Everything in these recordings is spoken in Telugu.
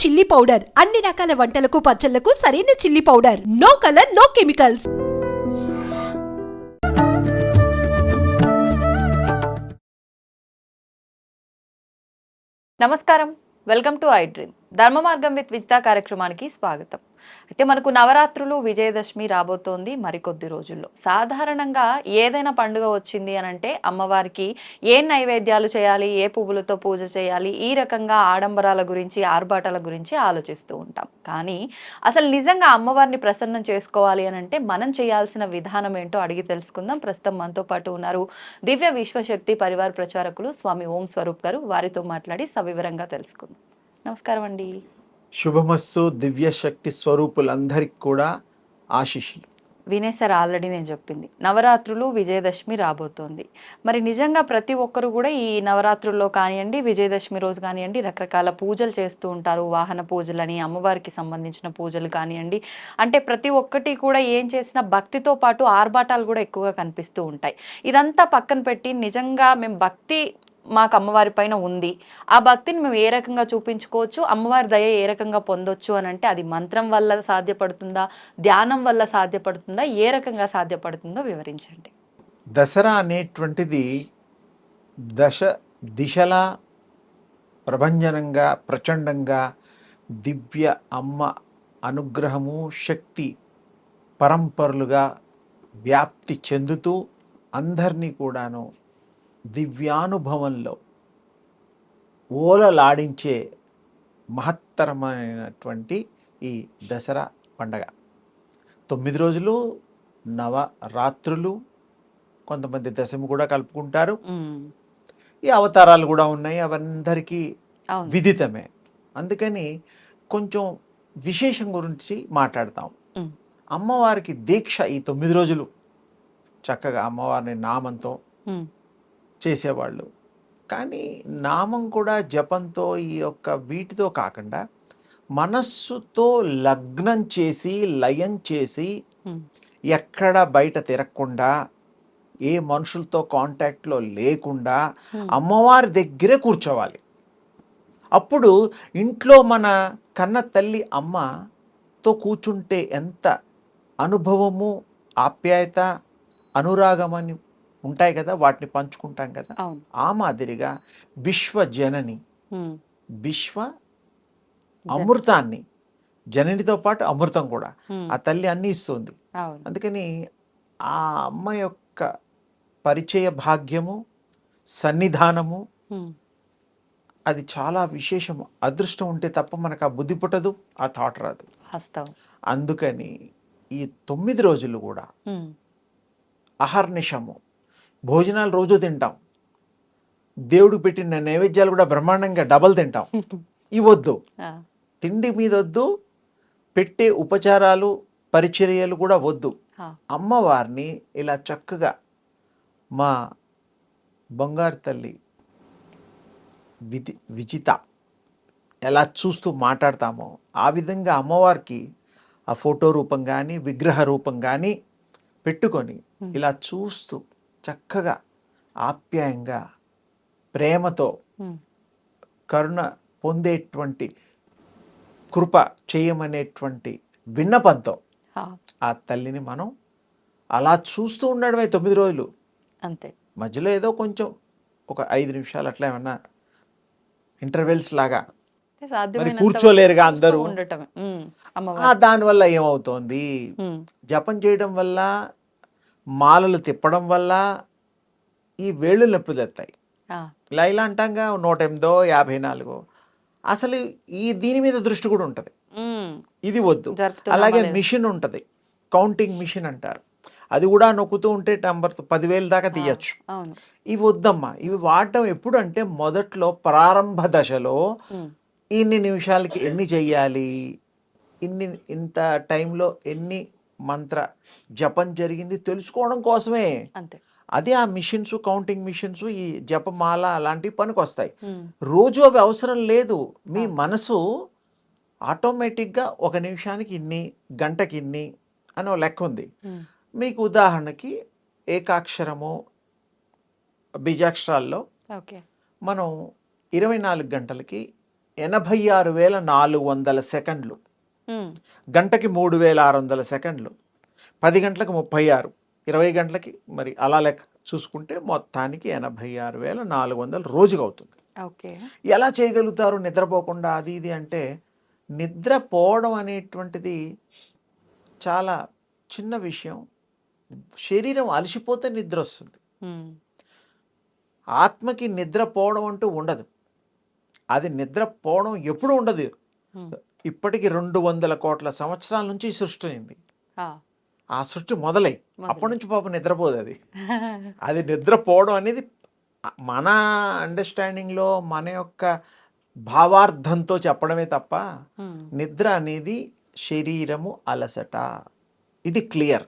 చిల్లీ పౌడర్ అన్ని రకాల వంటలకు పచ్చళ్లకు సరైన chilli powder. No colour, no chemicals. నమస్కారం, వెల్కమ్ టు ఐ డ్రీమ్. ధర్మ మార్గం విత్ విజిత కార్యక్రమానికి స్వాగతం. అయితే మనకు నవరాత్రులు, విజయదశమి రాబోతోంది మరికొద్ది రోజుల్లో. సాధారణంగా ఏదైనా పండుగ వచ్చింది అని అంటే అమ్మవారికి ఏ నైవేద్యాలు చేయాలి, ఏ పువ్వులతో పూజ చేయాలి, ఈ రకంగా ఆడంబరాల గురించి, ఆర్భాటాల గురించి ఆలోచిస్తూ ఉంటాం. కానీ అసలు నిజంగా అమ్మవారిని ప్రసన్నం చేసుకోవాలి అని అంటే మనం చేయాల్సిన విధానం ఏంటో అడిగి తెలుసుకుందాం. ప్రస్తుతం మనతో పాటు ఉన్నారు దివ్య విశ్వశక్తి పరివార ప్రచారకులు స్వామి ఓం స్వరూప్ గారు. వారితో మాట్లాడి సవివరంగా తెలుసుకుందాం. నమస్కారం అండి. శుభమస్సు. దివ్య శక్తి స్వరూపులందరికీ కూడా ఆశీస్సులు. వినేసారు, ఆల్రెడీ నేను చెప్పింది. నవరాత్రులు, విజయదశమి రాబోతోంది. మరి నిజంగా ప్రతి ఒక్కరు కూడా ఈ నవరాత్రుల్లో కానివ్వండి, విజయదశమి రోజు కానివ్వండి, రకరకాల పూజలు చేస్తూ ఉంటారు. వాహన పూజలని, అమ్మవారికి సంబంధించిన పూజలు కానివ్వండి. అంటే ప్రతి ఒక్కటి కూడా ఏం చేసినా భక్తితో పాటు ఆర్భాటాలు కూడా ఎక్కువగా కనిపిస్తూ ఉంటాయి. ఇదంతా పక్కన పెట్టి నిజంగా మేము భక్తి మాకు అమ్మవారి పైన ఉంది, ఆ భక్తిని మేము ఏ రకంగా చూపించుకోవచ్చు, అమ్మవారి దయ ఏ రకంగా పొందొచ్చు అని అంటే అది మంత్రం వల్ల సాధ్యపడుతుందా, ధ్యానం వల్ల సాధ్యపడుతుందా, ఏ రకంగా సాధ్యపడుతుందో వివరించండి. దసరా అనేటువంటిది దశ దిశలా ప్రభంజనంగా, ప్రచండంగా దివ్య అమ్మ అనుగ్రహము, శక్తి పరంపరలుగా వ్యాప్తి చెందుతూ అందరినీ కూడాను దివ్యానుభవంలో ఓలలాడించే మహత్తరమైనటువంటి ఈ దసరా పండగ. 9 రోజులు నవరాత్రులు, కొంతమంది దశమి కూడా కలుపుకుంటారు. ఈ అవతారాలు కూడా ఉన్నాయి, అవందరికీ విదితమే. అందుకని కొంచెం విశేషం గురించి మాట్లాడతాం. అమ్మవారికి దీక్ష ఈ 9 రోజులు చక్కగా అమ్మవారిని నామంతో చేసేవాళ్ళు. కానీ నామం కూడా జపంతో, ఈ యొక్క వీటితో కాకుండా మనస్సుతో లగ్నం చేసి, లయం చేసి, ఎక్కడ బయట తిరగకుండా, ఏ మనుషులతో కాంటాక్ట్లో లేకుండా అమ్మవారి దగ్గరే కూర్చోవాలి. అప్పుడు ఇంట్లో మన కన్న తల్లి అమ్మతో కూర్చుంటే ఎంత అనుభవము, ఆప్యాయత, అనురాగమని ఉంటాయి కదా, వాటిని పంచుకుంటాం కదా. ఆ మాదిరిగా విశ్వజనని, విశ్వ అమృతాన్ని, జననితో పాటు అమృతం కూడా ఆ తల్లి అన్ని ఇస్తుంది. అందుకని ఆ అమ్మ యొక్క పరిచయ భాగ్యము, సన్నిధానము అది చాలా విశేషము. అదృష్టం ఉంటే తప్ప మనకు ఆ బుద్ధి పుట్టదు, ఆ థాట్ రాదు. అందుకని ఈ 9 రోజులు కూడా అహర్నిశము భోజనాలు రోజు తింటాం, దేవుడికి పెట్టిన నైవేద్యాలు కూడా బ్రహ్మాండంగా డబల్ తింటాం. ఇవద్దు, తిండి మీద వద్దు, పెట్టే ఉపచారాలు, పరిచర్యలు కూడా వద్దు. అమ్మవారిని ఇలా చక్కగా మా బంగారు తల్లి విజిత ఎలా చూస్తూ మాట్లాడతామో ఆ విధంగా అమ్మవారికి ఆ ఫోటో రూపం కానీ, విగ్రహ రూపం కానీ పెట్టుకొని ఇలా చూస్తూ చక్కగా ఆప్యాయంగా, ప్రేమతో, కరుణ పొందేటువంటి కృప చేయమనేటువంటి విన్నపంతో ఆ తల్లిని మనం అలా చూస్తూ ఉండడమే 9 రోజులు. అంతే. మధ్యలో ఏదో కొంచెం ఒక 5 నిమిషాలు అట్లా ఏమన్నా ఇంటర్వెల్స్ లాగా కూర్చోలేరుగా అందరూ. దానివల్ల ఏమవుతోంది, జపం చేయడం వల్ల, మాలలు తిప్పడం వల్ల ఈ వేళ్ళు నొప్పి తెస్తాయి. ఇలా అంటాంగా 108, 54. అసలు ఈ దీని మీద దృష్టి కూడా ఉంటుంది, ఇది వద్దు. అలాగే మిషన్ ఉంటుంది, కౌంటింగ్ మిషన్ అంటారు, అది కూడా నొక్కుతూ ఉంటే నంబర్ 10,000 దాకా తీయచ్చు. ఇవి వద్దమ్మా. ఇవి వాడటం ఎప్పుడు అంటే మొదట్లో ప్రారంభ దశలో ఇన్ని నిమిషాలకి ఎన్ని చెయ్యాలి, ఇంత టైంలో ఎన్ని మంత్ర జపం జరిగింది తెలుసుకోవడం కోసమే. అదే ఆ మిషన్స్, కౌంటింగ్ మిషన్స్, ఈ జపమాల అలాంటివి పనికి వస్తాయి. రోజు అవి అవసరం లేదు. మీ మనసు ఆటోమేటిక్గా 1 నిమిషానికి ఇన్ని, గంటకి ఇన్ని అని లెక్క ఉంది. మీకు ఉదాహరణకి ఏకాక్షరము, బీజాక్షరాల్లో మనం 24 గంటలకి 86,400 సెకండ్లు, గంటకి 3,600 సెకండ్లు, 10 గంటలకు 36, 20 గంటలకి మరి అలా లెక్క చూసుకుంటే మొత్తానికి 86,400 రోజుగా అవుతుంది. ఓకే. ఎలా చేయగలుగుతారు నిద్రపోకుండా అది ఇది అంటే, నిద్రపోవడం అనేటువంటిది చాలా చిన్న విషయం. శరీరం అలసిపోతే నిద్ర వస్తుంది. ఆత్మకి నిద్రపోవడం అంటూ ఉండదు. అది నిద్రపోవడం ఎప్పుడు ఉండదు. ఇప్పటికి 200 కోట్ల సంవత్సరాల నుంచి ఈ సృష్టి అయింది. ఆ సృష్టి మొదలై అప్పటి నుంచి పాపం నిద్రపోదు. అది నిద్రపోవడం అనేది మన అండర్స్టాండింగ్లో మన యొక్క భావార్థంతో చెప్పడమే తప్ప, నిద్ర అనేది శరీరము అలసట. ఇది క్లియర్.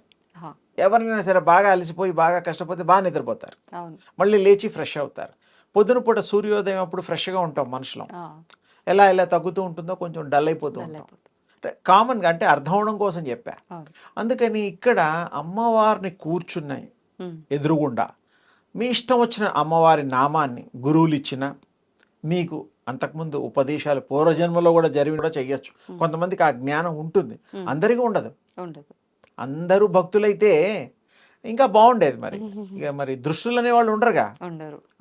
ఎవరైనా సరే బాగా అలసిపోయి బాగా కష్టపోతే బాగా నిద్రపోతారు, మళ్ళీ లేచి ఫ్రెష్ అవుతారు. పొద్దున పూట సూర్యోదయం అప్పుడు ఫ్రెష్గా ఉంటాం మనుషులం. ఎలా తగ్గుతూ ఉంటుందో కొంచెం డల్ అయిపోతూ ఉంటాం. కామన్గా అంటే అర్థం అవడం కోసం చెప్పా. అందుకని ఇక్కడ అమ్మవారిని కూర్చున్నాయి ఎదురుగుండా, మీ ఇష్టం వచ్చిన అమ్మవారి నామాన్ని గురువులు ఇచ్చిన, మీకు అంతకుముందు ఉపదేశాలు పూర్వజన్మలో కూడా జరిగి కూడా చెయ్యొచ్చు. కొంతమందికి ఆ జ్ఞానం ఉంటుంది, అందరికీ ఉండదు. అందరూ భక్తులైతే ఇంకా బాగుండేది. మరి ఇక మరి దుష్టులు అనే వాళ్ళు ఉండరుగా.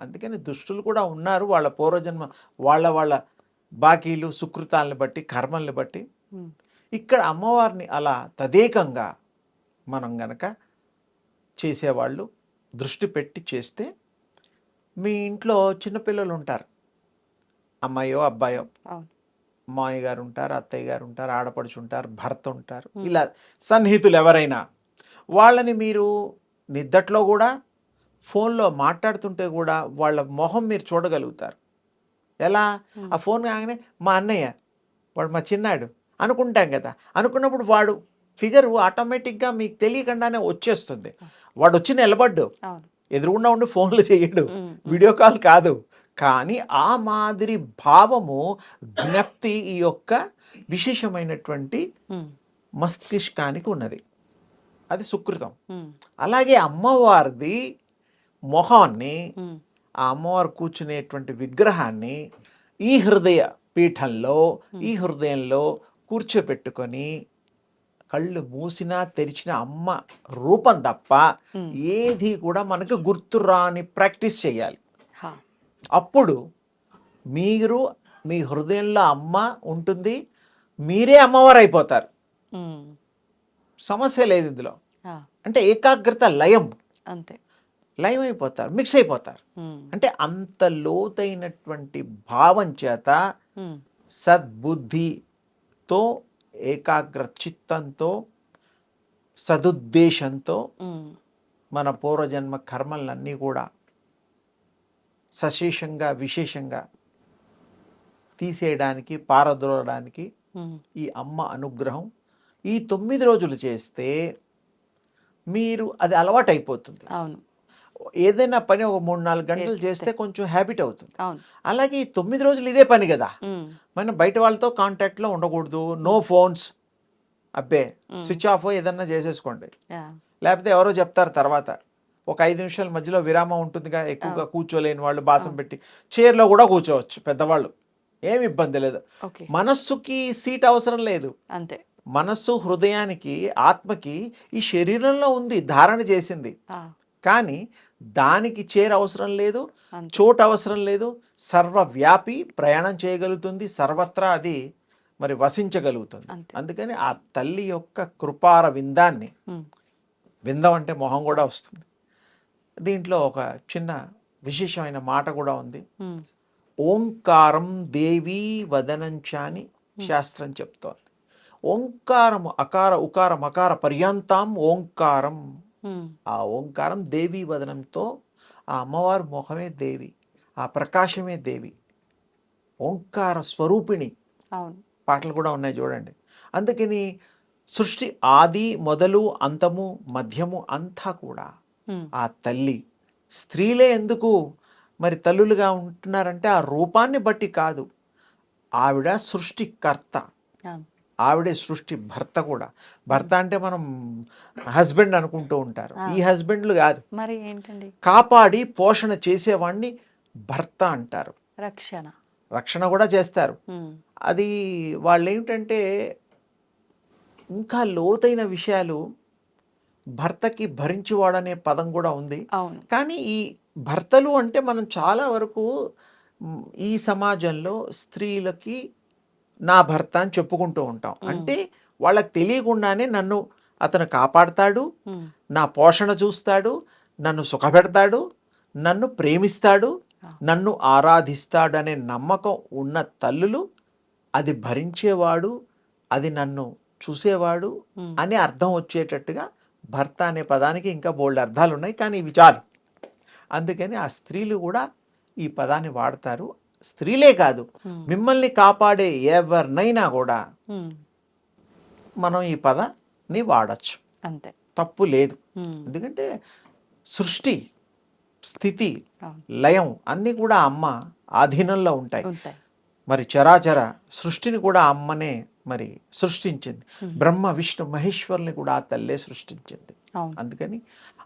అందుకని దుష్టులు కూడా ఉన్నారు. వాళ్ళ పూర్వజన్మ వాళ్ళ బాకీలు సుకృతాలను బట్టి కర్మల్ని బట్టి. ఇక్కడ అమ్మవారిని అలా తదేకంగా మనం గనక చేసేవాళ్ళు దృష్టి పెట్టి చేస్తే, మీ ఇంట్లో చిన్నపిల్లలు ఉంటారు, అమ్మాయో అబ్బాయో, మామయ్య గారు ఉంటారు, అత్తయ్య గారు ఉంటారు, ఆడపడుచు ఉంటారు, భర్త ఉంటారు, ఇలా సన్నిహితులు ఎవరైనా, వాళ్ళని మీరు నిద్దట్లో కూడా ఫోన్లో మాట్లాడుతుంటే కూడా వాళ్ళ మొహం మీరు చూడగలుగుతారు. ఎలా? ఆ ఫోన్ కాగానే మా అన్నయ్య, వాడు మా చిన్నాడు అనుకుంటాం కదా. అనుకున్నప్పుడు వాడు ఫిగర్ ఆటోమేటిక్గా మీకు తెలియకుండానే వచ్చేస్తుంది. వాడు వచ్చి నిలబడ్డు, ఎదురుగుండా ఉండి ఫోన్లు చేయడు, వీడియో కాల్ కాదు. కానీ ఆ మాదిరి భావము జ్ఞప్తి ఈ యొక్క విశేషమైనటువంటి మస్తిష్కానికి ఉన్నది. అది సుకృతం. అలాగే అమ్మవారిది మొహాన్ని, ఆ అమ్మవారు కూర్చునేటువంటి విగ్రహాన్ని ఈ హృదయ పీఠంలో, ఈ హృదయంలో కూర్చోపెట్టుకొని కళ్ళు మూసినా తెరిచిన అమ్మ రూపం తప్ప ఏది కూడా మనకు గుర్తురాని ప్రాక్టీస్ చేయాలి. అప్పుడు మీరు మీ హృదయంలో అమ్మ ఉంటుంది, మీరే అమ్మవారు అయిపోతారు. సమస్య లేదు ఇందులో. అంటే ఏకాగ్రత లయం, అంతే, లయం అయిపోతారు, మిక్స్ అయిపోతారు. అంటే అంత లోతైనటువంటి భావం చేత సద్బుద్ధితో, ఏకాగ్ర చిత్తంతో, సదుద్దేశంతో మన పూర్వజన్మ కర్మలన్నీ కూడా సశేషంగా విశేషంగా తీసేయడానికి, పారద్రోలడానికి ఈ అమ్మ అనుగ్రహం ఈ 9 రోజులు చేస్తే మీరు అది అలవాటు అయిపోతుంది. అవును, ఏదైనా పని ఒక 3-4 గంటలు చేస్తే కొంచెం హ్యాబిట్ అవుతుంది. అలాగే ఈ 9 రోజులు ఇదే పని కదా. మనం బయట వాళ్ళతో కాంటాక్ట్లో ఉండకూడదు, నో ఫోన్స్, అబ్బే స్విచ్ ఆఫ్ ఏదన్నా చేసేసుకోండి. లేకపోతే ఎవరో చెప్తారు తర్వాత, ఒక 5 నిమిషాల మధ్యలో విరామం ఉంటుందిగా, ఎక్కువగా కూర్చోలేని వాళ్ళు బాసం పెట్టి చైర్లో కూడా కూర్చోవచ్చు పెద్దవాళ్ళు, ఏమి ఇబ్బంది లేదు. మనస్సుకి సీట్ అవసరం లేదు. అంతే, మనస్సు హృదయానికి ఆత్మకి ఈ శరీరంలో ఉంది, ధారణ చేసింది. కానీ దానికి చైర్ అవసరం లేదు, చోటు అవసరం లేదు, సర్వవ్యాపి, ప్రయాణం చేయగలుగుతుంది, సర్వత్రా అది మరి వసించగలుగుతుంది. అందుకని ఆ తల్లి యొక్క కృపార విందాన్ని, విందం అంటే మొహం కూడా వస్తుంది. దీంట్లో ఒక చిన్న విశేషమైన మాట కూడా ఉంది. ఓంకారం దేవీ వదనంచాని శాస్త్రం చెప్తోంది. ఓంకారము అకార ఉకార మకార పర్యంతం ఓంకారం. ఆ ఓంకారం దేవీ వదనంతో, ఆ అమ్మవారి మొహమే దేవి, ఆ ప్రకాశమే దేవి, ఓంకార స్వరూపిణి. పాటలు కూడా ఉన్నాయి చూడండి. అందుకని సృష్టి ఆది మొదలు అంతము మధ్యము అంతా కూడా ఆ తల్లి. స్త్రీలే ఎందుకు మరి తల్లులుగా ఉంటున్నారంటే ఆ రూపాన్ని బట్టి కాదు, ఆవిడ సృష్టికర్త, ఆవిడే సృష్టి భర్త కూడా. భర్త అంటే మనం హస్బెండ్ అనుకుంటూ ఉంటారు, ఈ హస్బెండ్లు కాదు, మరి ఏంటండి, కాపాడి పోషణ చేసేవాడిని భర్త అంటారు. రక్షణ కూడా చేస్తారు. అది వాళ్ళు ఏమిటంటే ఇంకా లోతైన విషయాలు, భర్తకి భరించువాడనే పదం కూడా ఉంది. అవును. కానీ ఈ భర్తలు అంటే మనం చాలా వరకు ఈ సమాజంలో స్త్రీలకి నా భర్త అని చెప్పుకుంటూ ఉంటాం. అంటే వాళ్ళకి తెలియకుండానే నన్ను అతను కాపాడతాడు, నా పోషణ చూస్తాడు, నన్ను సుఖపెడతాడు, నన్ను ప్రేమిస్తాడు, నన్ను ఆరాధిస్తాడు అనే నమ్మకం ఉన్న తల్లులు అది భరించేవాడు, అది నన్ను చూసేవాడు అని అర్థం వచ్చేటట్టుగా భర్త అనే పదానికి ఇంకా బోల్డ్ అర్థాలు ఉన్నాయి. కానీ ఇవి చాలు. అందుకని ఆ స్త్రీలు కూడా ఈ పదాన్ని వాడతారు. స్త్రీలే కాదు, మిమ్మల్ని కాపాడే ఎవరినైనా కూడా మనం ఈ పదాన్ని వాడచ్చు, అంతే, తప్పు లేదు. ఎందుకంటే సృష్టి, స్థితి, లయం అన్నీ కూడా అమ్మ ఆధీనంలో ఉంటాయి. మరి చరాచర సృష్టిని కూడా అమ్మనే మరి సృష్టించింది. బ్రహ్మ విష్ణు మహేశ్వరుని కూడా ఆ తల్లే సృష్టించింది.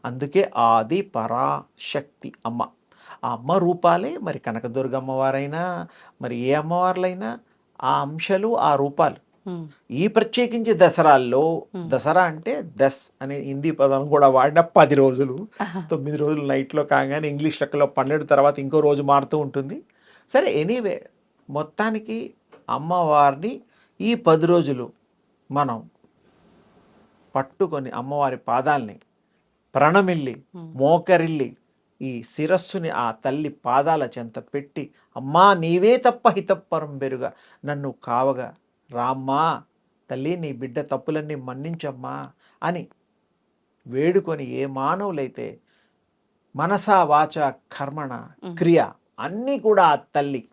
అందుకే ఆది పరాశక్తి అమ్మ. ఆ అమ్మ రూపాలే మరి కనకదుర్గ అమ్మవారైనా మరి ఏ అమ్మవార్లైనా ఆ అంశాలు, ఆ రూపాలు. ఈ ప్రత్యేకించి దసరాల్లో, దసరా అంటే దస్ అనే హిందీ పదం కూడా వాడిన 10 రోజులు, 9 రోజులు నైట్లో కాగానే ఇంగ్లీష్ లెక్కలో 12 తర్వాత ఇంకో రోజు మారుతూ ఉంటుంది. సరే, ఎనీవే మొత్తానికి అమ్మవారిని ఈ 10 రోజులు మనం పట్టుకొని అమ్మవారి పాదాలని ప్రణమిల్లి మోకరిల్లి ఈ శిరస్సుని ఆ తల్లి పాదాల చెంత పెట్టి, అమ్మా నీవే తప్ప హితప్పరం బెరుగా నన్ను కావగా రామ్మా తల్లి, నీ బిడ్డ తప్పులన్నీ మన్నించమ్మా అని వేడుకొని ఏ మానవులైతే మనసా వాచ కర్మణ క్రియ అన్నీ కూడా ఆ తల్లి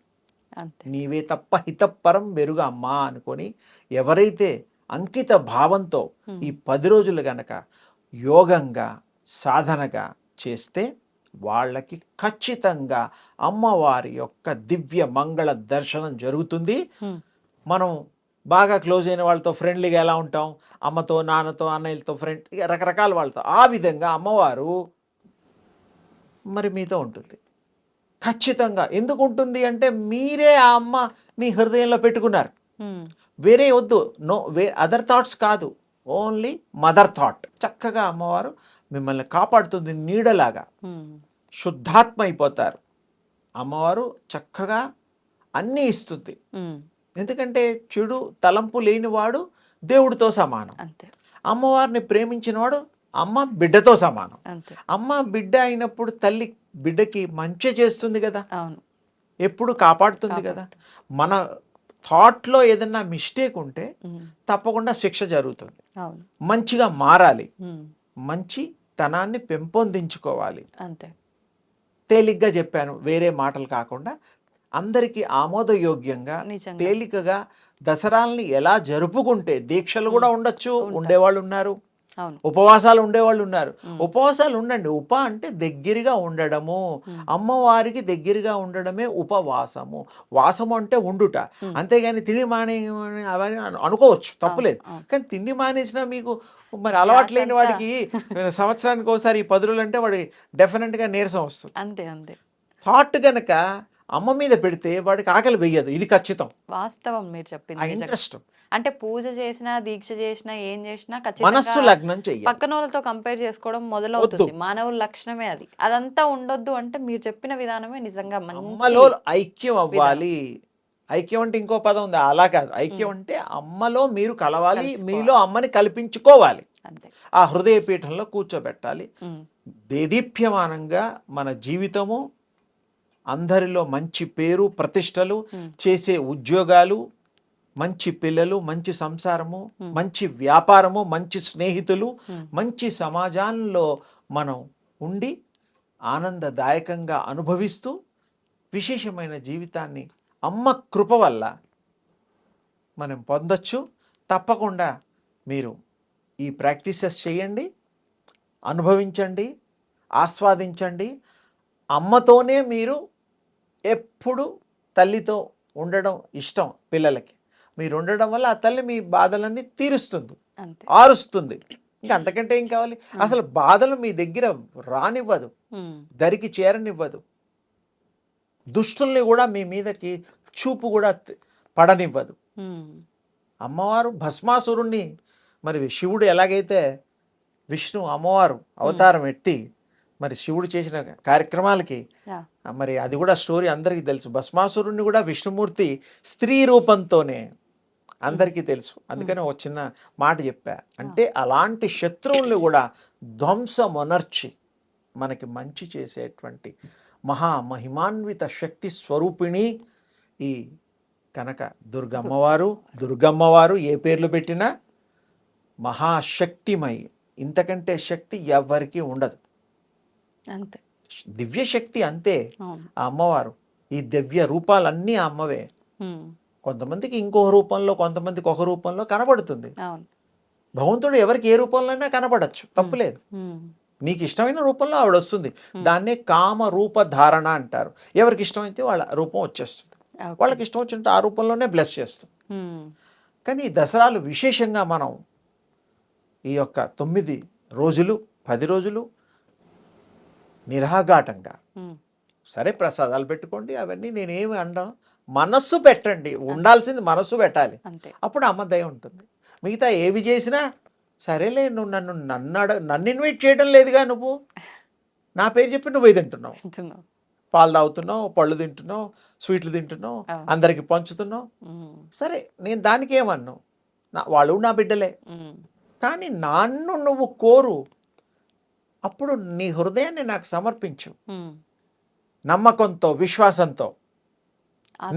నీవే తప్ప హితప్పరం బెరుగా అమ్మా అనుకొని ఎవరైతే అంకిత భావంతో ఈ 10 రోజులు గనక యోగంగా సాధనగా చేస్తే వాళ్ళకి ఖచ్చితంగా అమ్మవారి యొక్క దివ్య మంగళ దర్శనం జరుగుతుంది. మనం బాగా క్లోజ్ అయిన వాళ్ళతో ఫ్రెండ్లీగా ఎలా ఉంటాం, అమ్మతో, నాన్నతో, అన్నయ్యలతో, ఫ్రెండ్, రకరకాల వాళ్ళతో, ఆ విధంగా అమ్మవారు మరి మీతో ఉంటుంది ఖచ్చితంగా. ఎందుకు ఉంటుంది అంటే మీరే ఆ అమ్మ మీ హృదయంలో పెట్టుకున్నారు. వేరే వద్దు, నో అదర్ థాట్స్ కాదు, ఓన్లీ మదర్ థాట్. చక్కగా అమ్మవారు మిమ్మల్ని కాపాడుతుంది. నీడలాగా శుద్ధాత్మ అయిపోతారు. అమ్మవారు చక్కగా అన్నీ ఇస్తుంది. ఎందుకంటే చెడు తలంపు లేనివాడు దేవుడితో సమానం. అమ్మవారిని ప్రేమించినవాడు అమ్మ బిడ్డతో సమానం. అమ్మ బిడ్డ అయినప్పుడు తల్లి బిడ్డకి మంచి చేస్తుంది కదా, ఎప్పుడు కాపాడుతుంది కదా. మన థాట్లో ఏదన్నా మిస్టేక్ ఉంటే తప్పకుండా శిక్ష జరుగుతుంది. మంచిగా మారాలి, మంచి తనాన్ని పెంపొందించుకోవాలి. తేలిగ్గా చెప్పాను, వేరే మాటలు కాకుండా అందరికీ ఆమోదయోగ్యంగా తేలికగా దసరాల్ని ఎలా జరుపుకుంటే, దీక్షలు కూడా ఉండొచ్చు, ఉండేవాళ్ళు ఉన్నారు, ఉపవాసాలు ఉండేవాళ్ళు ఉన్నారు. ఉపవాసాలు ఉండండి. అంటే దగ్గరగా ఉండడము, అమ్మవారికి దగ్గరగా ఉండడమే ఉపవాసము. వాసము అంటే ఉండుట, అంతేగాని తిండి మానే అవన్నీ అనుకోవచ్చు, తప్పులేదు. కానీ తిండి మానేసినా మీకు మరి అలవాటు లేని వాడికి సంవత్సరానికి ఒకసారి ఈ 10 రోజులు అంటే వాడి డెఫినెట్గా నీరసం వస్తుంది. అంతే థాట్ గనక అమ్మ మీద పెడితే వాడికి ఆకలి వెయ్యదు. ఇది ఖచ్చితం, వాస్తవం మీరు చెప్పింది. ఇంట్రెస్ట్ అంటే పూజ చేసినా, దీక్ష చేసినా, ఏం చేసినా మనస్సు లగ్నం చెయ్యాలి. పక్కన వాళ్ళతో కంపేర్ చేసుకోవడం మొదలవుతుంది. మానవుల లక్షణమే అది. అదంతా ఉండొద్దు. అంటే మీరు చెప్పిన విధానమే నిజంగా అమ్మలో ఐక్యం అవ్వాలి. ఐక్యం అంటే ఇంకో పదం ఉంది, అలా కాదు. ఐక్యం అంటే అమ్మలో మీరు కలవాలి, మీలో అమ్మని కల్పించుకోవాలి. ఆ హృదయ పీఠంలో కూర్చోబెట్టాలి. దేదీప్యమానంగా మన జీవితము, అందరిలో మంచి పేరు ప్రతిష్టలు, చేసే ఉద్యోగాలు, మంచి పిల్లలు, మంచి సంసారము, మంచి వ్యాపారము, మంచి స్నేహితులు, మంచి సమాజంలో మనం ఉండి ఆనందదాయకంగా అనుభవిస్తూ విశేషమైన జీవితాన్ని అమ్మ కృప వల్ల మనం పొందొచ్చు. తప్పకుండా మీరు ఈ ప్రాక్టీసెస్ చేయండి, అనుభవించండి, ఆస్వాదించండి. అమ్మతోనే మీరు ఎప్పుడు తల్లితో ఉండడం ఇష్టం పిల్లలకి. మీరు ఉండడం వల్ల ఆ తల్లి మీ బాధలన్నీ తీరుస్తుంది, ఆరుస్తుంది. ఇంకా అంతకంటే ఏం కావాలి? అసలు బాధలు మీ దగ్గర రానివ్వదు, దరికి చేరనివ్వదు. దుష్టుల్ని కూడా మీ మీదకి చూపు కూడా పడనివ్వదు. ఉమ్. అమ్మవారు భస్మాసురుణ్ణి, మరి శివుడు ఎలాగైతే విష్ణు అమ్మవారు అవతారం ఎత్తి మరి శివుడు చేసిన కార్యక్రమాలకి Yeah. మరి అది కూడా స్టోరీ అందరికీ తెలుసు. భస్మాసురుణ్ణి కూడా విష్ణుమూర్తి స్త్రీ రూపంతోనే అందరికీ తెలుసు. అందుకని ఒక చిన్న మాట చెప్పా. అంటే అలాంటి శత్రువుల్ని కూడా ధ్వంసమొనర్చి మనకి మంచి చేసేటువంటి మహామహిమాన్విత శక్తి స్వరూపిణి ఈ కనుక దుర్గమ్మవారు ఏ పేర్లు పెట్టినా మహాశక్తిమయి. ఇంతకంటే శక్తి ఎవరికి ఉండదు. అంతే. దివ్య శక్తి అంతే అవును. ఆ అమ్మవారు. ఈ దివ్య రూపాలన్నీ ఆ అమ్మవే. ఉమ్. కొంతమందికి ఇంకో రూపంలో, కొంతమందికి ఒక రూపంలో కనబడుతుంది. అవును. భగవంతుడు ఎవరికి ఏ రూపంలోనైనా కనబడచ్చు, తప్పులేదు. ఉమ్. నీకు ఇష్టమైన రూపంలో ఆవిడ వస్తుంది. దాన్నే కామ రూప ధారణ అంటారు. ఎవరికి ఇష్టమైతే వాళ్ళ రూపం వచ్చేస్తుంది. Okay. వాళ్ళకి ఇష్టం వచ్చినట్టు ఆ రూపంలోనే బ్లెస్ చేస్తుంది. ఉమ్. కానీ ఈ దసరాలు విశేషంగా మనం ఈ యొక్క 9 రోజులు 10 రోజులు నిరాఘాటంగా ఉమ్. సరే ప్రసాదాలు పెట్టుకోండి, అవన్నీ నేనేమి అనడం. మనస్సు పెట్టండి, ఉండాల్సింది మనస్సు పెట్టాలి. అంతే. అప్పుడు అమ్మ దయ ఉంటుంది. మిగతా ఏవి చేసినా సరేలే, నువ్వు నన్ను ఇన్వైట్ చేయడం లేదుగా, నువ్వు నా పేరు చెప్పి నువ్వు ఇది తింటున్నావు, అంటున్నావు. పాలు తాగుతున్నావు, పళ్ళు తింటున్నావు, స్వీట్లు తింటున్నావు, అందరికి పంచుతున్నావు. ఉమ్. సరే, నేను దానికి ఏమన్నావు, వాళ్ళు నా బిడ్డలే. ఉమ్. కానీ నన్ను నువ్వు కోరు, అప్పుడు నీ హృదయాన్ని నాకు సమర్పించు. ఉమ్. నమ్మకంతో, విశ్వాసంతో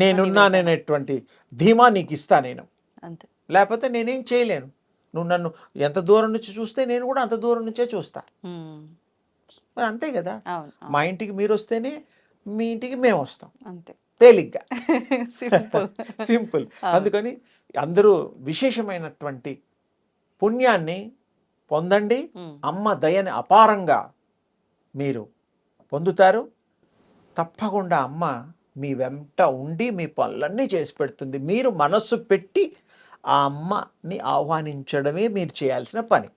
నేనున్నాననేటువంటి ధీమా నీకు ఇస్తా నేను. అంతే. లేకపోతే నేనేం చేయలేను. నువ్వు నన్ను ఎంత దూరం నుంచి చూస్తే నేను కూడా అంత దూరం నుంచే చూస్తా. ఉమ్. మరి అంతే కదా. అవును. మా ఇంటికి మీరు వస్తేనే మీ ఇంటికి మేము వస్తాం, అంతే. తేలిగ్గా, సింపుల్. సింపుల్. అందుకని అందరూ విశేషమైనటువంటి పుణ్యాన్ని పొందండి. అమ్మ దయని అపారంగా మీరు పొందుతారు. తప్పకుండా అమ్మ మీ వెంట ఉండి మీ పనులన్నీ చేసి పెడుతుంది. మీరు మనస్సు పెట్టి ఆ అమ్మని ఆహ్వానించడమే మీరు చేయాల్సిన పని.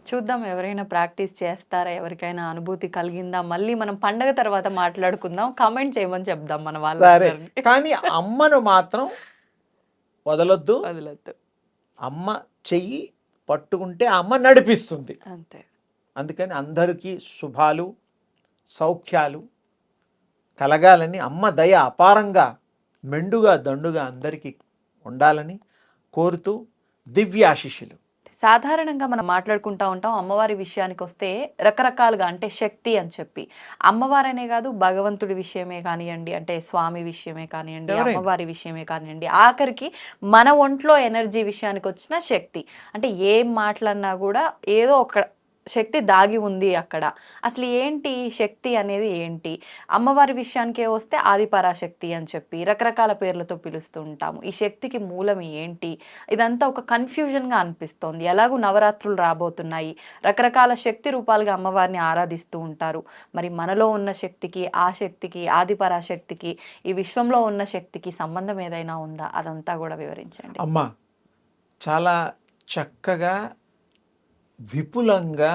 చూద్దాం ఎవరైనా ప్రాక్టీస్ చేస్తారా, ఎవరికైనా అనుభూతి కలిగిందా, మళ్ళీ మనం పండగ తర్వాత మాట్లాడుకుందాం. కామెంట్ చేయమని చెప్దాం మన సరే, వాళ్ళ. కానీ అమ్మను మాత్రం వదలొద్దు. వదలొద్దు. అమ్మ చెయ్యి పట్టుకుంటే ఆ అమ్మ నడిపిస్తుంది. అంతే. అందుకని అందరికీ శుభాలు సౌఖ్యాలు కలగాలని, అమ్మ దయ అపారంగా మెండుగా దండుగా అందరికీ ఉండాలని కోరుతూ దివ్య ఆశీస్సులు. సాధారణంగా మనం మాట్లాడుకుంటా ఉంటాం అమ్మవారి విషయానికి వస్తే రకరకాలుగా, అంటే శక్తి అని చెప్పి. అమ్మవారనే కాదు, భగవంతుడి విషయమే కానివ్వండి, అంటే స్వామి విషయమే కానివ్వండి, అమ్మవారి విషయమే కానివ్వండి, ఆఖరికి మన ఒంట్లో ఎనర్జీ విషయానికి వచ్చిన శక్తి. అంటే ఏం మాట్లాడినా కూడా ఏదో ఒక శక్తి దాగి ఉంది అక్కడ. అసలు ఏంటి శక్తి అనేది ఏంటి? అమ్మవారి విషయానికే వస్తే ఆదిపరాశక్తి అని చెప్పి రకరకాల పేర్లతో పిలుస్తూ ఉంటాము. ఈ శక్తికి మూలం ఏంటి? ఇదంతా ఒక కన్ఫ్యూజన్గా అనిపిస్తోంది. ఎలాగూ నవరాత్రులు రాబోతున్నాయి, రకరకాల శక్తి రూపాలుగా అమ్మవారిని ఆరాధిస్తూ ఉంటారు. మరి మనలో ఉన్న శక్తికి, ఆ శక్తికి, ఆదిపరాశక్తికి, ఈ విశ్వంలో ఉన్న శక్తికి సంబంధం ఏదైనా ఉందా? అదంతా కూడా వివరించండి. అమ్మ చాలా చక్కగా విపులంగా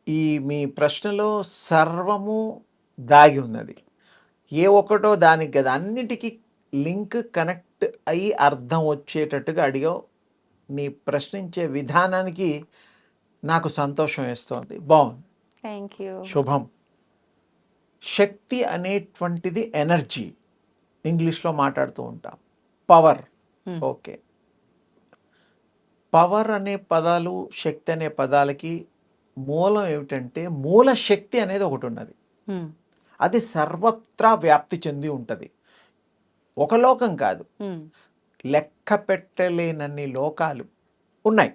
ఈ మీ ప్రశ్నలో సర్వము దాగి ఉన్నది. ఏ ఒక్కటో దానికి కదా, అన్నిటికీ లింక్ కనెక్ట్ అయ్యి అర్థం వచ్చేటట్టుగా అడిగావు. నీ ప్రశ్నించే విధానానికి నాకు సంతోషం వేస్తోంది. బాగుంది. Thank you. శుభం. శక్తి అనేటువంటిది ఎనర్జీ, ఇంగ్లీష్లో మాట్లాడుతూ ఉంటాం, పవర్. ఓకే, పవర్ అనే పదాలు, శక్తి అనే పదాలకి మూలం ఏమిటంటే, మూల శక్తి అనేది ఒకటి ఉన్నది. అది సర్వత్రా వ్యాప్తి చెంది ఉంటుంది. ఒక లోకం కాదు, లెక్క పెట్టలేనన్ని లోకాలు ఉన్నాయి.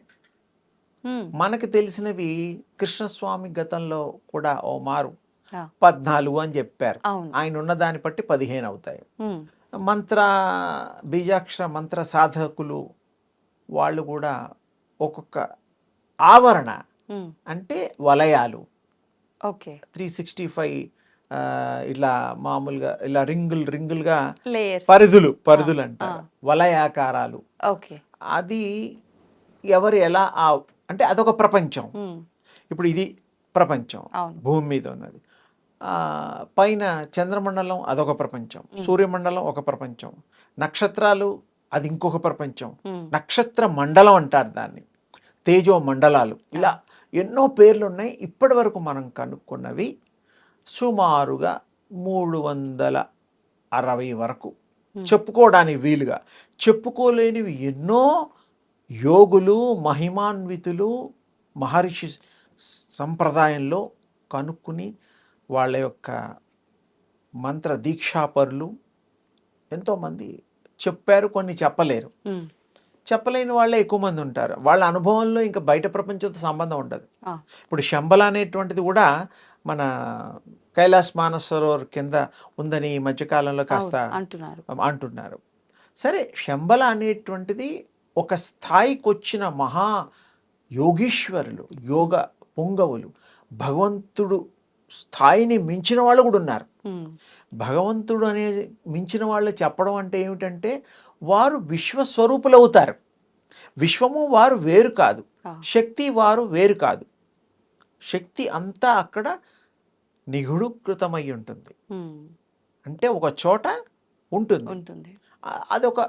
మనకు తెలిసినవి కృష్ణస్వామి గతంలో కూడా ఓ మారు 14 అని చెప్పారు. ఆయన ఉన్న దాన్ని బట్టి 15 అవుతాయి. బీజాక్షర మంత్ర సాధకులు వాళ్ళు కూడా ఒక్కొక్క ఆవరణ అంటే వలయాలు, 365 ఇలా మామూలుగా ఇలా రింగులుగా పరిధులు అంటారు, వలయాకారాలు. అది ఎవరు ఎలా అంటే అదొక ప్రపంచం. ఇప్పుడు ఇది ప్రపంచం, భూమి మీద ఉన్నది. పైన చంద్రమండలం అదొక ప్రపంచం, సూర్యమండలం ఒక ప్రపంచం, నక్షత్రాలు అది ఇంకొక ప్రపంచం, నక్షత్ర మండలం అంటారు దాన్ని, తేజో మండలాలు, ఇలా ఎన్నో పేర్లు ఉన్నాయి. ఇప్పటి వరకు మనం కనుక్కున్నవి సుమారుగా 360 వరకు చెప్పుకోవడానికి వీలుగా. చెప్పుకోలేనివి ఎన్నో యోగులు, మహిమాన్వితులు, మహర్షి సంప్రదాయంలో కనుక్కుని వాళ్ళ యొక్క మంత్ర దీక్షాపరులు ఎంతోమంది చెప్పారు, కొన్ని చెప్పలేరు. చెప్పలేని వాళ్ళే ఎక్కువ మంది ఉంటారు. వాళ్ళ అనుభవంలో ఇంకా బయట ప్రపంచంతో సంబంధం ఉండదు. ఇప్పుడు శంబల అనేటువంటిది కూడా మన కైలాస్ మానసరోవర్ కింద ఉందని ఈ మధ్యకాలంలో కాస్త అంటున్నారు. సరే, శంబల అనేటువంటిది ఒక స్థాయికి వచ్చిన మహా యోగీశ్వరులు, యోగ పుంగవులు, భగవంతుడు స్థాయిని మించిన వాళ్ళు కూడా ఉన్నారు. భగవంతుడు అనే మించిన వాళ్ళు చెప్పడం అంటే ఏమిటంటే వారు విశ్వస్వరూపులు అవుతారు. విశ్వము వారు వేరు కాదు, శక్తి వారు వేరు కాదు. శక్తి అంతా అక్కడ నిగుడీకృతమై ఉంటుంది, అంటే ఒక చోట ఉంటుంది. అదొక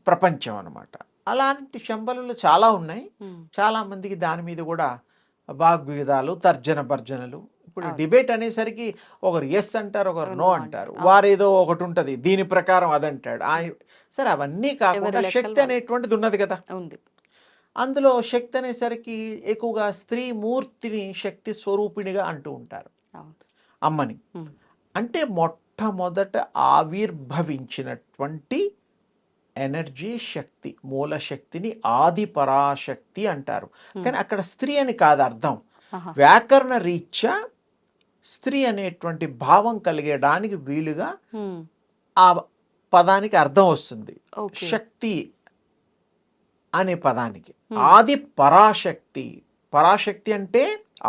ప్రపంచం అన్నమాట. అలాంటి శంబలు చాలా ఉన్నాయి. చాలా మందికి దాని మీద కూడా వాగ్వివాదాలు, తర్జన భర్జనలు. ఇప్పుడు డిబేట్ అనేసరికి ఒకరు ఎస్ అంటారు, ఒకరు నో అంటారు. వారేదో ఒకటి ఉంటుంది, దీని ప్రకారం అదంటాడు. సరే, అవన్నీ కాకుండా శక్తి అనేటువంటిది ఉన్నది కదా. అందులో శక్తి అనేసరికి ఎక్కువగా స్త్రీ మూర్తిని శక్తి స్వరూపిణిగా అంటూ ఉంటారు, అమ్మని. అంటే మొట్టమొదట ఆవిర్భవించినటువంటి ఎనర్జీ శక్తి, మూల శక్తిని ఆది పరాశక్తి అంటారు. కానీ అక్కడ స్త్రీ అని కాదు అర్థం. వ్యాకరణ రీత్యా స్త్రీ అనేటువంటి భావం కలిగేడానికి వీలుగా ఆ పదానికి అర్థం వస్తుంది. శక్తి అనే పదానికి ఆది పరాశక్తి. పరాశక్తి అంటే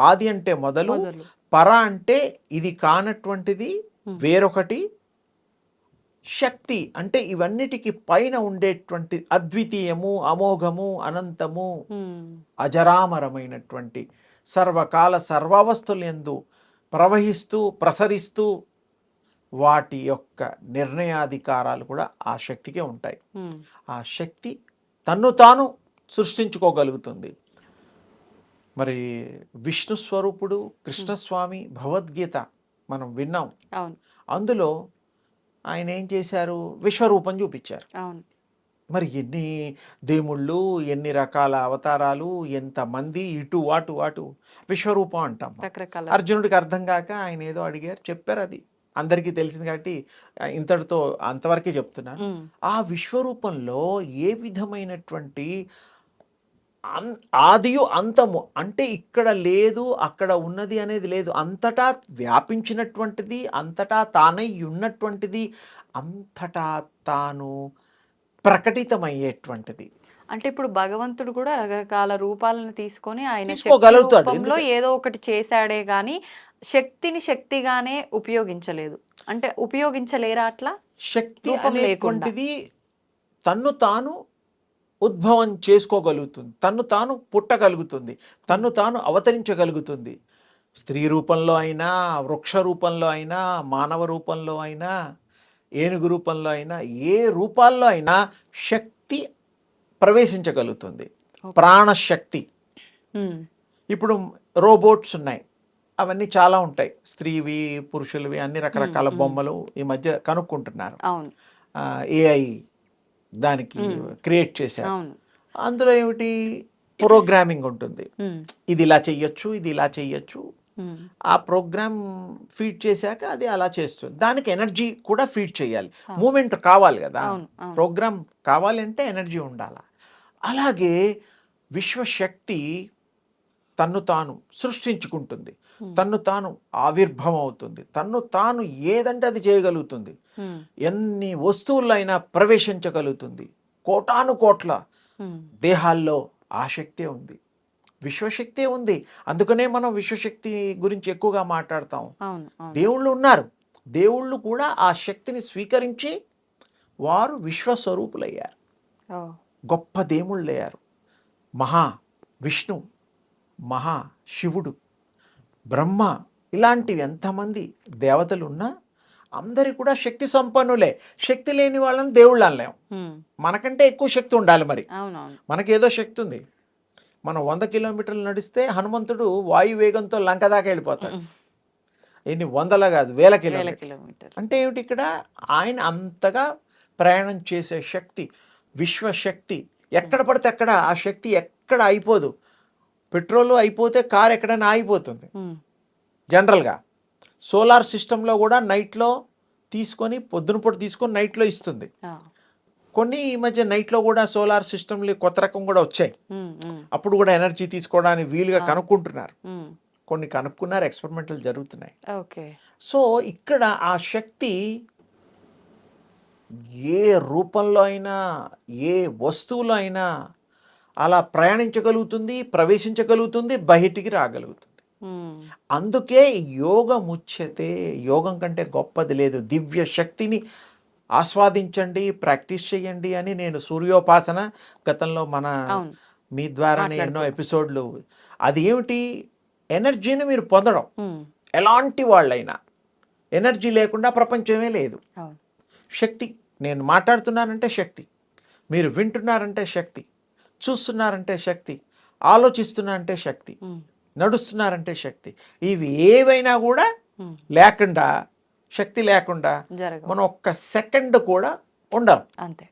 ఆది అంటే మొదలు, పర అంటే ఇది కానటువంటిది వేరొకటి, శక్తి అంటే ఇవన్నిటికి పైన ఉండేటువంటి అద్వితీయము, అమోఘము, అనంతము, అజరామరమైనటువంటి సర్వకాల సర్వావస్థలందు ప్రవహిస్తూ ప్రసరిస్తూ వాటి యొక్క నిర్ణయాధికారాలు కూడా ఆ శక్తికే ఉంటాయి. ఆ శక్తి తన్ను తాను సృష్టించుకోగలుగుతుంది. మరి విష్ణు స్వరూపుడు కృష్ణస్వామి భగవద్గీత మనం విన్నాం. అందులో ఆయన ఏం చేశారు, విశ్వరూపం చూపించారు. మరి ఎన్ని దేవుళ్ళు, ఎన్ని రకాల అవతారాలు, ఎంతమంది, ఇటు అటు అటు విశ్వరూపం అంటాం. అర్జునుడికి అర్థం కాక ఆయన ఏదో అడిగారు, చెప్పారు. అది అందరికీ తెలిసింది కాబట్టి ఇంతటితో అంతవరకే చెప్తున్నా. ఆ విశ్వరూపంలో ఏ విధమైనటువంటి ఆదియు అంతము అంటే ఇక్కడ లేదు అక్కడ ఉన్నది అనేది లేదు, అంతటా వ్యాపించినటువంటిది, అంతటా తానై ఉన్నటువంటిది, అంతటా తాను ప్రకటితమయ్యేటువంటిది. అంటే ఇప్పుడు భగవంతుడు కూడా రకరకాల రూపాలను తీసుకొని ఆయన తీసుకోగలుగుతాడు. ఏదో ఒకటి చేశాడే గాని శక్తిని శక్తిగానే ఉపయోగించలేదు. అంటే ఉపయోగించలేరా అట్లా? శక్తి అనేటువంటిది తన్ను తాను ఉద్భవం చేసుకోగలుగుతుంది, తన్ను తాను పుట్టగలుగుతుంది, తన్ను తాను అవతరించగలుగుతుంది. స్త్రీ రూపంలో అయినా, వృక్ష రూపంలో అయినా, మానవ రూపంలో అయినా, ఏనుగు రూపంలో అయినా, ఏ రూపాల్లో అయినా శక్తి ప్రవేశించగలుగుతుంది, ప్రాణశక్తి. ఇప్పుడు రోబోట్స్ ఉన్నాయి, అవన్నీ చాలా ఉంటాయి, స్త్రీవి పురుషులవి అన్ని రకరకాల బొమ్మలు ఈ మధ్య కనుక్కుంటున్నారు. ఏఐ దానికి క్రియేట్ చేశారు. అందులో ఏమిటి, ప్రోగ్రామింగ్ ఉంటుంది, ఇది ఇలా చెయ్యొచ్చు, ఇది ఇలా చెయ్యొచ్చు. ఆ ప్రోగ్రామ్ ఫీడ్ చేశాక అది అలా చేస్తుంది. దానికి ఎనర్జీ కూడా ఫీడ్ చేయాలి, మూమెంట్ కావాలి కదా. ప్రోగ్రామ్ కావాలి అంటే ఎనర్జీ ఉండాలి. అలాగే విశ్వశక్తి తన్ను తాను సృష్టించుకుంటుంది, తన్ను తాను ఆవిర్భవం అవుతుంది, తన్ను తాను ఏదంటే అది చేయగలుగుతుంది, ఎన్ని వస్తువులైనా ప్రవేశించగలుగుతుంది. కోటాను కోట్ల దేహాల్లో ఆ శక్తే ఉంది, విశ్వశక్తే ఉంది. అందుకనే మనం విశ్వశక్తి గురించి ఎక్కువగా మాట్లాడతాం. దేవుళ్ళు ఉన్నారు, దేవుళ్ళు కూడా ఆ శక్తిని స్వీకరించి వారు విశ్వస్వరూపులయ్యారు, గొప్ప దేవుళ్ళయ్యారు. మహా విష్ణు, మహా శివుడు, బ్రహ్మ, ఇలాంటివి ఎంతమంది దేవతలు ఉన్నా అందరి కూడా శక్తి సంపన్నులే. శక్తి లేని వాళ్ళని దేవుళ్ళు అనలేం. మనకంటే ఎక్కువ శక్తి ఉండాలి. మరి మనకేదో శక్తి ఉంది. మనం 100 కిలోమీటర్లు నడిస్తే హనుమంతుడు వాయు వేగంతో లంక దాకా వెళ్ళిపోతాడు. ఎన్ని వందల కాదు, వేల కిలోమీటర్. అంటే ఏమిటి ఇక్కడ? ఆయన అంతగా ప్రయాణం చేసే శక్తి, విశ్వశక్తి. ఎక్కడ పడితే అక్కడ ఆ శక్తి ఎక్కడ అయిపోదు. పెట్రోల్ అయిపోతే కార్ ఎక్కడైనా ఆగిపోతుంది జనరల్గా. సోలార్ సిస్టంలో కూడా నైట్లో తీసుకొని, పొద్దున పూట తీసుకొని నైట్లో ఇస్తుంది. కొన్ని ఈ మధ్య నైట్లో కూడా సోలార్ సిస్టమ్లు కొత్త రకం కూడా వచ్చాయి. అప్పుడు కూడా ఎనర్జీ తీసుకోవడానికి వీలుగా కనుక్కుంటున్నారు. కొన్ని కనుక్కున్నారు, ఎక్స్పెరిమెంట్లు జరుగుతున్నాయి. సో ఇక్కడ ఆ శక్తి ఏ రూపంలో అయినా, ఏ వస్తువులో అయినా అలా ప్రయాణించగలుగుతుంది, ప్రవేశించగలుగుతుంది, బయటికి రాగలుగుతుంది. అందుకే యోగముచ్యతే, యోగం కంటే గొప్పది లేదు. దివ్య శక్తిని ఆస్వాదించండి, ప్రాక్టీస్ చేయండి అని నేను సూర్యోపాసన గతంలో మీ ద్వారానే ఎన్నో ఎపిసోడ్లు. అది ఏమిటి? ఎనర్జీని మీరు పొందడం. ఎలాంటి వాళ్ళైనా ఎనర్జీ లేకుండా ప్రపంచమే లేదు. శక్తి, నేను మాట్లాడుతున్నానంటే శక్తి, మీరు వింటున్నారంటే శక్తి, చూస్తున్నారంటే శక్తి, ఆలోచిస్తున్నారంటే శక్తి, నడుస్తున్నారంటే శక్తి. ఇవి ఏవైనా కూడా లేకుండా, శక్తి లేకుండా మనం ఒక్క సెకండ్ కూడా ఉండం. అంతే,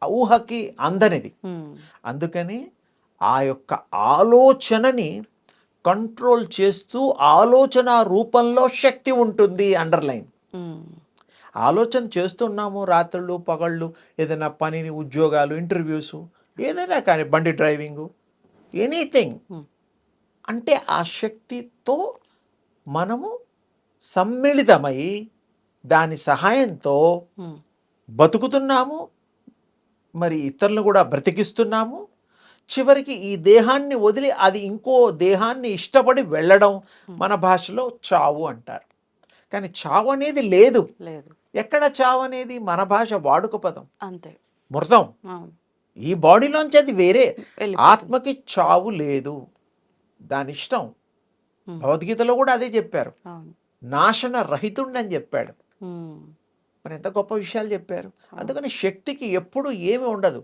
ఊహకి అందనిది. అందుకని ఆ యొక్క ఆలోచనని కంట్రోల్ చేస్తూ, ఆలోచన రూపంలో శక్తి ఉంటుంది. అండర్లైన్. ఆలోచన చేస్తున్నాము రాత్రులు పగళ్ళు, ఏదైనా పనిని, ఉద్యోగాలు, ఇంటర్వ్యూస్, ఏదైనా కానీ, బండి డ్రైవింగు, ఎనీథింగ్. అంటే ఆ శక్తితో మనము సమ్మిళితమై దాని సహాయంతో బతుకుతున్నాము, మరి ఇతరులను కూడా బ్రతికిస్తున్నాము. చివరికి ఈ దేహాన్ని వదిలి అది ఇంకో దేహాన్ని ఇష్టపడి వెళ్ళడం మన భాషలో చావు అంటారు. కానీ చావు అనేది లేదు. ఎక్కడ చావు అనేది? మన భాష వాడుక పదం. అంతే, మృతం. ఈ బాడీలోంచి అది వేరే. ఆత్మకి చావు లేదు, దాని ఇష్టం. భగవద్గీతలో కూడా అదే చెప్పారు. నాశన రహితుండని చెప్పాడు. మరి ఎంత గొప్ప విషయాలు చెప్పారు. అందుకని శక్తికి ఎప్పుడు ఏమి ఉండదు,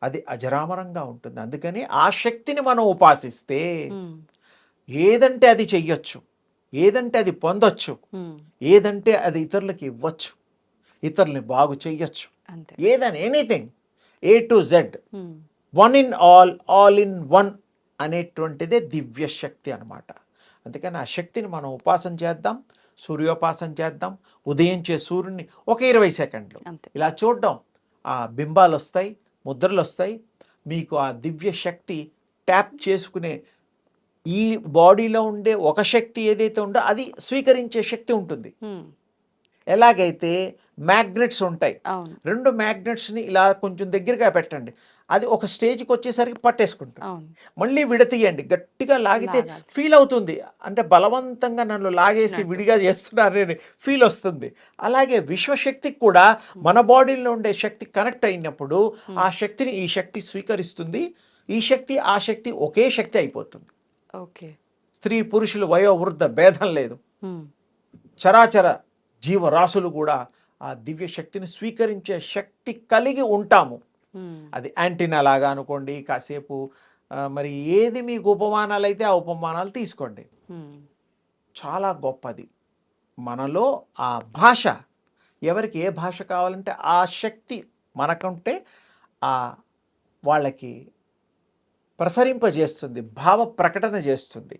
అది అజరామరంగా ఉంటుంది. అందుకని ఆ శక్తిని మనం ఉపాసిస్తే ఏదంటే అది చెయ్యొచ్చు, ఏదంటే అది పొందొచ్చు, ఏదంటే అది ఇతరులకి ఇవ్వచ్చు, ఇతరుల్ని బాగు చెయ్యొచ్చు. ఏదని, anything, A to Z, one in all, all in one అనేటువంటిదే దివ్య శక్తి అన్నమాట. అందుకని ఆ శక్తిని మనం ఉపాసన చేద్దాం, సూర్యోపాసన చేద్దాం. ఉదయించే సూర్యుని ఒక 20 సెకండ్లు ఇలా చూడడం, ఆ బింబాలు వస్తాయి, ముద్రలు వస్తాయి. మీకు ఆ దివ్య శక్తి ట్యాప్ చేసుకునే, ఈ బాడీలో ఉండే ఒక శక్తి ఏదైతే ఉందో అది స్వీకరించే శక్తి ఉంటుంది. ఎలాగైతే మ్యాగ్నెట్స్ ఉంటాయి, 2 మ్యాగ్నెట్స్ని ఇలా కొంచెం దగ్గరగా పెట్టండి, అది ఒక స్టేజ్కి వచ్చేసరికి పట్టేసుకుంటుంది. మళ్ళీ విడతీయండి, గట్టిగా లాగితే ఫీల్ అవుతుంది, అంటే బలవంతంగా నన్ను లాగేసి విడిగా చేస్తున్నారని ఫీల్ వస్తుంది. అలాగే విశ్వశక్తికి కూడా మన బాడీలో ఉండే శక్తి కనెక్ట్ అయినప్పుడు ఆ శక్తిని ఈ శక్తి స్వీకరిస్తుంది. ఈ శక్తి ఆ శక్తి ఒకే శక్తి అయిపోతుంది. స్త్రీ పురుషులు వయో వృద్ధ భేదం లేదు. చరాచర జీవరాశులు కూడా ఆ దివ్య శక్తిని స్వీకరించే శక్తి కలిగి ఉంటాము. అది యాంటీనా లాగా అనుకోండి. కాసేపు మరి ఏది మీకు ఉపమానాలు అయితే ఆ ఉపమానాలు తీసుకోండి. చాలా గొప్పది. మనలో ఆ భాష, ఎవరికి ఏ భాష కావాలంటే ఆ శక్తి మనకుంటే ఆ వాళ్ళకి ప్రసరింపజేస్తుంది, భావ ప్రకటన చేస్తుంది.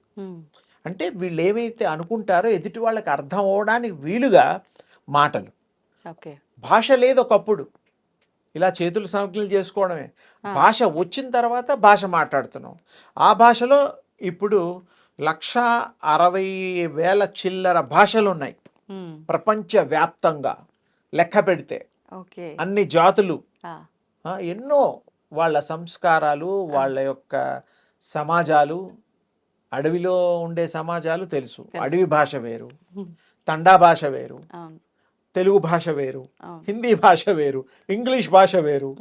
అంటే వీళ్ళు ఏమైతే అనుకుంటారో ఎదుటి వాళ్ళకి అర్థం అవడానికి వీలుగా మాటలు. భాష లేదు ఒకప్పుడు, ఇలా చేతులు సంజ్ఞలు చేసుకోవడమే. భాష వచ్చిన తర్వాత భాష మాట్లాడుతున్నాం. ఆ భాషలో ఇప్పుడు 1,60,000 చిల్లర భాషలు ఉన్నాయి ప్రపంచవ్యాప్తంగా లెక్క పెడితే. అన్ని జాతులు, ఎన్నో వాళ్ళ సంస్కారాలు, వాళ్ళ యొక్క సమాజాలు. అడవిలో ఉండే సమాజాలు తెలుసు, అడవి భాష వేరు, తండా భాష వేరు, తెలుగు భాష వేరు, హిందీ భాష వేరు, ఇంగ్లీష్ భాష వేరు,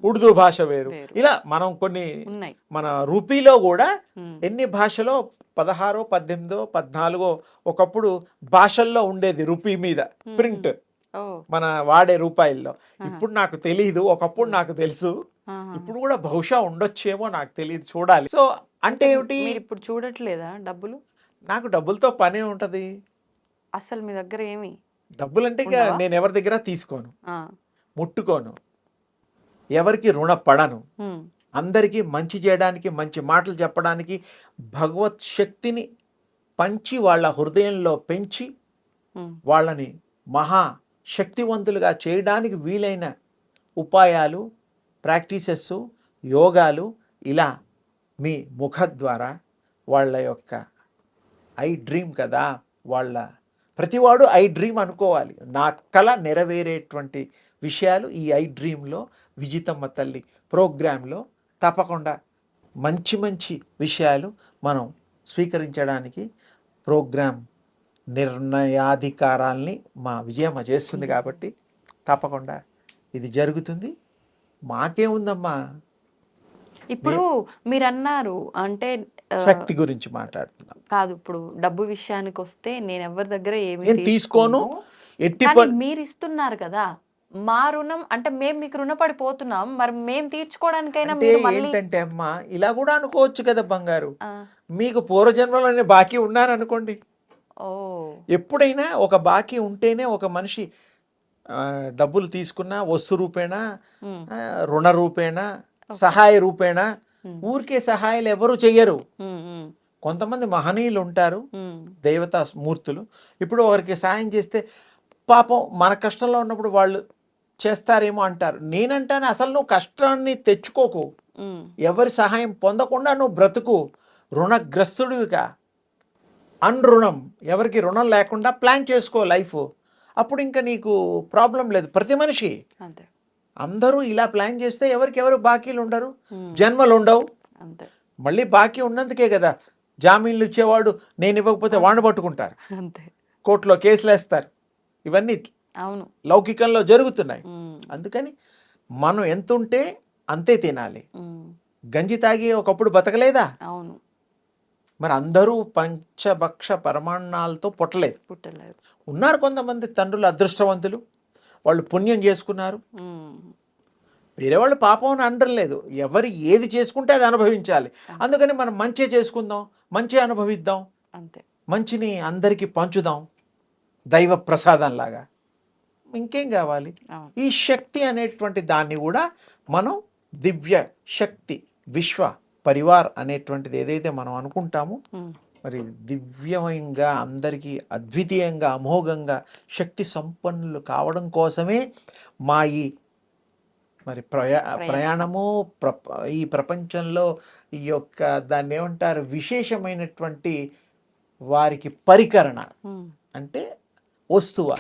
ఉర్దూ భాష వేరు. ఇలా మనం కొన్ని ఉన్నాయి. మన రూపీలో కూడా ఉమ్, ఎన్ని భాషలో 16, 18, 14 ఒకప్పుడు భాషల్లో ఉండేది రూపీ మీద ప్రింట్ ఓ మన వాడే రూపాయల్లో. ఆహా. ఇప్పుడు నాకు తెలీదు, ఒకప్పుడు నాకు తెలుసు, ఆహా. ఇప్పుడు కూడా బహుశా ఉండొచ్చేమో, నాకు తెలియదు, చూడాలి. సో అంటే ఏమిటి, మీరు ఇప్పుడు చూడట్లేదా డబ్బులు? నాకు డబ్బులతో పనే ఉంటది. అసలు మీ దగ్గర ఏమి డబ్బులు అంటే ఇక ఉండవా? నేను ఎవరి దగ్గర తీసుకోను, ఆ, ముట్టుకోను, ఎవరికి రుణపడను. ఉమ్, అందరికీ మంచి చేయడానికి, మంచి మాటలు చెప్పడానికి, భగవత్ శక్తిని పంచి వాళ్ళ హృదయంలో పెంచి ఉమ్, వాళ్ళని మహా శక్తివంతులుగా చేయడానికి వీలైన ఉపాయాలు, ప్రాక్టీసెస్, యోగాలు ఇలా మీ ముఖ ద్వారా వాళ్ళ యొక్క ఐ డ్రీమ్ కదా, వాళ్ళ ప్రతివాడు ఐ డ్రీమ్ అనుకోవాలి. నా కళ నెరవేరేటువంటి విషయాలు ఈ ఐ డ్రీమ్లో, విజితమ్మ తల్లి ప్రోగ్రాంలో తప్పకుండా మంచి మంచి విషయాలు మనం స్వీకరించడానికి ప్రోగ్రాం నిర్ణయాధికారాల్ని మా విజయమ్మ చేస్తుంది కాబట్టి తప్పకుండా ఇది జరుగుతుంది. మాకేముందమ్మా, ఇప్పుడు మీరు అన్నారు అంటే శక్తి గురించి మాట్లాడుతున్నాం. కాదు, ఇప్పుడు డబ్బు విషయానికి వస్తే నేను ఎవరి దగ్గర ఏమి నేను తీసుకోను, ఎట్టి కానీ మీరు ఇస్తున్నారు కదా, మా రుణం అంటే మేము మీకు రుణపడిపోతున్నాం, మరి మేము తీర్చుకోవడానికైనా అంటే మీరు మళ్ళీ ఏంటంటే అమ్మా, ఇలా కూడా అనుకోవచ్చు కదా బంగారు, ఆ, మీకు పూర్వజన్మలో నేను బాకీ ఉన్నాను అనుకోండి. ఓ ఎప్పుడైనా ఒక బాకీ ఉంటేనే ఒక మనిషి డబ్బులు తీసుకున్నా, వస్తు రూపేణా, ఉమ్, రుణ రూపేణా, సహాయ రూపేణా, ఊరికే సహాయాలు ఎవరు చెయ్యరు. ఉమ్, ఉమ్, కొంతమంది మహనీయులు ఉంటారు, ఉమ్, దేవతా మూర్తులు. ఇప్పుడు ఒకరికి సాయం చేస్తే పాపం మన కష్టంలో ఉన్నప్పుడు వాళ్ళు చేస్తారేమో అంటారు. నేనంటాను అసలు నువ్వు కష్టాన్ని తెచ్చుకోకు, ఉమ్, ఎవరి సహాయం పొందకుండా నువ్వు బ్రతుకు, రుణగ్రస్తుడివిగా. అన్రుణం, ఎవరికి రుణం లేకుండా ప్లాన్ చేసుకో లైఫ్, అప్పుడు ఇంకా నీకు ప్రాబ్లం లేదు. ప్రతి మనిషి అంతే అందరూ ఇలా ప్లాన్ చేస్తే ఎవరికెవరు బాకీలు ఉండరు, ఉమ్, జన్మలు ఉండవు. అంతే మళ్ళీ బాకీ ఉన్నందుకే కదా జామీన్లు ఇచ్చేవాడు నేను ఇవ్వకపోతే వాడిని పట్టుకుంటారు, అంతే కోర్టులో కేసులు వేస్తారు. ఇవన్నీ అవును. లౌకికంలో జరుగుతున్నాయి. ఉమ్, అందుకని మనం ఎంత ఉంటే అంతే తినాలి. ఉమ్, గంజి తాగి ఒకప్పుడు బతకలేదా, అవును, మరి అందరూ పంచభక్ష పరమాన్నాలతో పుట్టలేదు. పుట్టలేదు. ఉన్నారు కొంతమంది తండ్రులు అదృష్టవంతులు, వాళ్ళు పుణ్యం చేసుకున్నారు. ఉమ్, వేరే వాళ్ళు పాపం అని అనడం, ఎవరు ఏది చేసుకుంటే అది అనుభవించాలి. అందుకని మనం మంచి చేసుకుందాం, మంచి అనుభవిద్దాం, అంతే మంచిని అందరికీ పంచుదాం దైవ ప్రసాదంలాగా. ఇంకేం కావాలి? అవును. ఈ శక్తి అనేటువంటి దాన్ని కూడా మనం దివ్య శక్తి విశ్వ పరివార్ అనేటువంటిది ఏదైతే మనం అనుకుంటామో, ఉమ్, మరి దివ్యమయంగా అందరికీ అద్వితీయంగా అమోఘంగా శక్తి సంపన్నులు కావడం కోసమే మా ఈ మరి ప్రయాణము ఈ ప్రపంచంలో ఈ యొక్క దాన్ని ఏమంటారు విశేషమైనటువంటి వారికి పరికరణ ఉమ్, అంటే వస్తువ,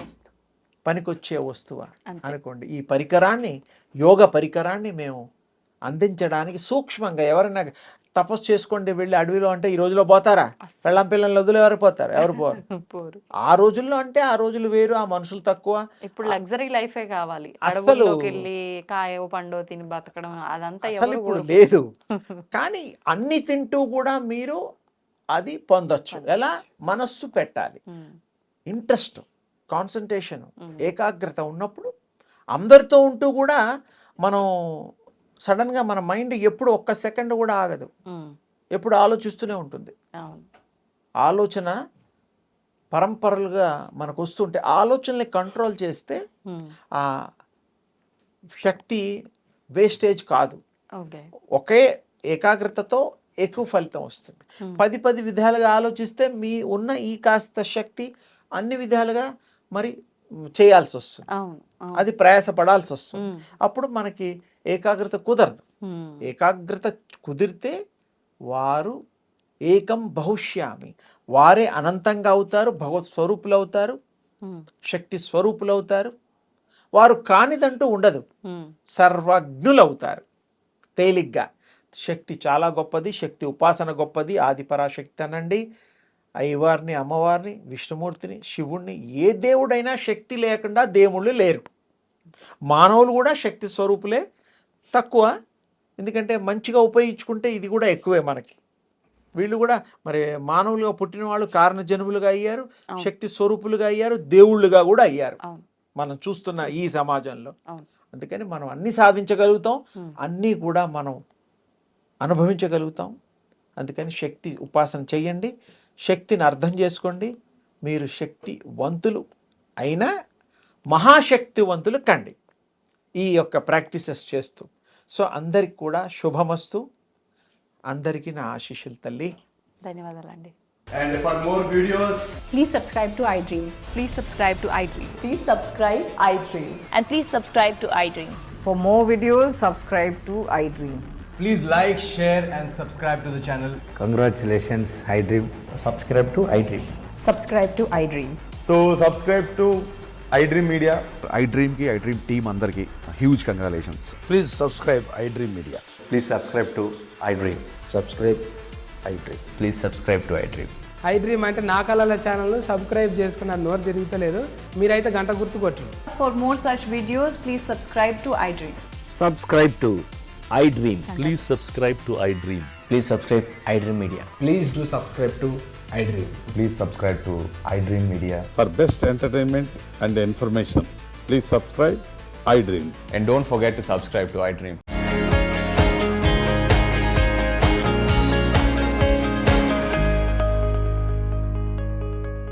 పనికొచ్చే వస్తువ అంతే. అనుకోండి. ఈ పరికరాన్ని, యోగ పరికరాన్ని మేము అందించడానికి సూక్ష్మంగా, ఎవరైనా తపస్సు చేసుకోండి వెళ్ళి అడవిలో అంటే ఈ రోజులో పోతారా? పెళ్ళం పిల్లలు వదిలి ఎవరు పోతారు? ఎవరు పోరు. పోరు. ఆ రోజుల్లో అంటే ఆ రోజులు వేరు, ఆ మనుషులు తక్కువ. ఇప్పుడు లగ్జరీ లైఫే కావాలి, అస్సలు అడవుల్లోకి వెళ్ళి కాయో పండో తిని బతకడం అదంతా అసలు ఎవరు ఇప్పుడు కోరుకోరు. లేదు. కానీ అన్ని తింటూ కూడా మీరు అది పొందొచ్చు. ఎలా? మనస్సు పెట్టాలి, ఉమ్, ఇంట్రెస్ట్, కాన్సన్ట్రేషన్, ఉమ్, ఏకాగ్రత ఉన్నప్పుడు అందరితో ఉంటూ కూడా మనం సడన్గా మన మైండ్ ఎప్పుడు ఒక్క సెకండ్ కూడా ఆగదు, ఉమ్, ఎప్పుడు ఆలోచిస్తూనే ఉంటుంది. అవును. ఆలోచన పరంపరలుగా మనకు వస్తుంటే ఆలోచనని కంట్రోల్ చేస్తే ఉమ్, ఆ శక్తి వేస్టేజ్ కాదు. ఓకే. ఒకే ఏకాగ్రతతో ఎక్కువ ఫలితం వస్తుంది. ఉమ్, 10 విధాలుగా ఆలోచిస్తే మీ ఉన్న ఈ కాస్త శక్తి అన్ని విధాలుగా మరి చేయాల్సి వస్తుంది, అవును, అవును. అది ప్రయాసపడాల్సి వస్తుంది. ఉమ్, అప్పుడు మనకి ఏకాగ్రత కుదరదు. ఉమ్, ఏకాగ్రత కుదిరితే వారు ఏకం బహుష్యామి, వారే అనంతంగా అవుతారు, భగవత్ స్వరూపులు అవుతారు, ఉమ్, శక్తి స్వరూపులు అవుతారు. వారు కానిదంటూ ఉండదు, ఉమ్, సర్వజ్ఞులు అవుతారు తేలిగ్గా. శక్తి చాలా గొప్పది, శక్తి ఉపాసన గొప్పది. ఆదిపరాశక్తి అనండి, అయ్యవారిని, అమ్మవారిని, విష్ణుమూర్తిని, శివుణ్ణి, ఏ దేవుడైనా శక్తి లేకుండా దేవుళ్ళు లేరు. మానవులు కూడా శక్తి స్వరూపులే, తక్కువ, ఎందుకంటే మంచిగా ఉపయోగించుకుంటే ఇది కూడా ఎక్కువే మనకి. వీళ్ళు కూడా మరి మానవులుగా పుట్టిన వాళ్ళు కారణ జన్ములుగా అయ్యారు, శక్తి స్వరూపులుగా అయ్యారు, దేవుళ్ళుగా కూడా అయ్యారు మనం చూస్తున్న ఈ సమాజంలో. అందుకని మనం అన్నీ సాధించగలుగుతాం, అన్నీ కూడా మనం అనుభవించగలుగుతాం. అందుకని శక్తి ఉపాసన చెయ్యండి, శక్తిని అర్థం చేసుకోండి. మీరు శక్తివంతులు అయినా మహాశక్తివంతులు కండి ఈ యొక్క ప్రాక్టీసెస్ చేస్తూ. సో అందరికి కూడా శుభమస్తు. అందరికీ నా ఆశీస్సులు తల్లి. ధన్యవాదాలండి. And for more videos, Please subscribe to iDream. Please subscribe to iDream. Please subscribe iDream. And please subscribe to iDream. For more videos, subscribe to iDream. please like, share, and subscribe to the channel. Congratulations, iDream. Subscribe to iDream. Subscribe to iDream. So subscribe to iDream Media. iDream ki iDream team andarki huge congratulations. Please subscribe iDream Media. Please subscribe to iDream. Subscribe iDream. Please subscribe to iDream. iDream అంటే నా కళల ఛానల్ సబ్స్క్రైబ్ చేసుకున్న నోరు తిరుగుతలేదు, మీరైతే గంట గుర్తు కొట్టండి. For more such videos, please subscribe to iDream. Subscribe to iDream. Please subscribe to iDream. Please subscribe iDream Media. Please do subscribe to iDream. Please subscribe to iDream Media. For best entertainment and information, please subscribe iDream. And don't forget to subscribe to iDream.